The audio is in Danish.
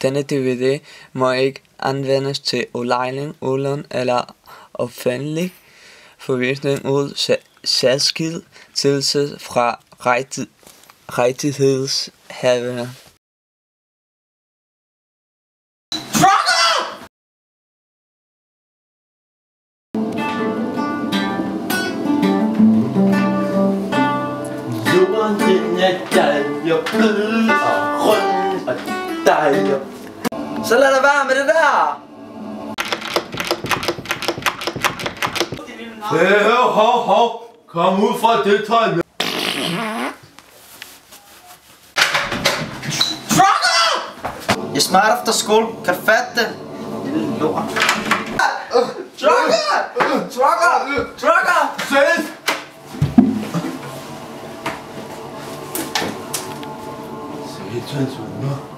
Denne DVD må ikke anvendes til ulejning, ulån eller offentlig forvisning uden særskilt tilladelse fra rettighedshaverne. Jorden den er dejlig og blød og rund og dejlig. Så lad det være med det der! Hov, kom ud fra det tøj. Jeg er smart efter skole, kan du fatte det? Lille lort. Trucker! Selv! Satans unger.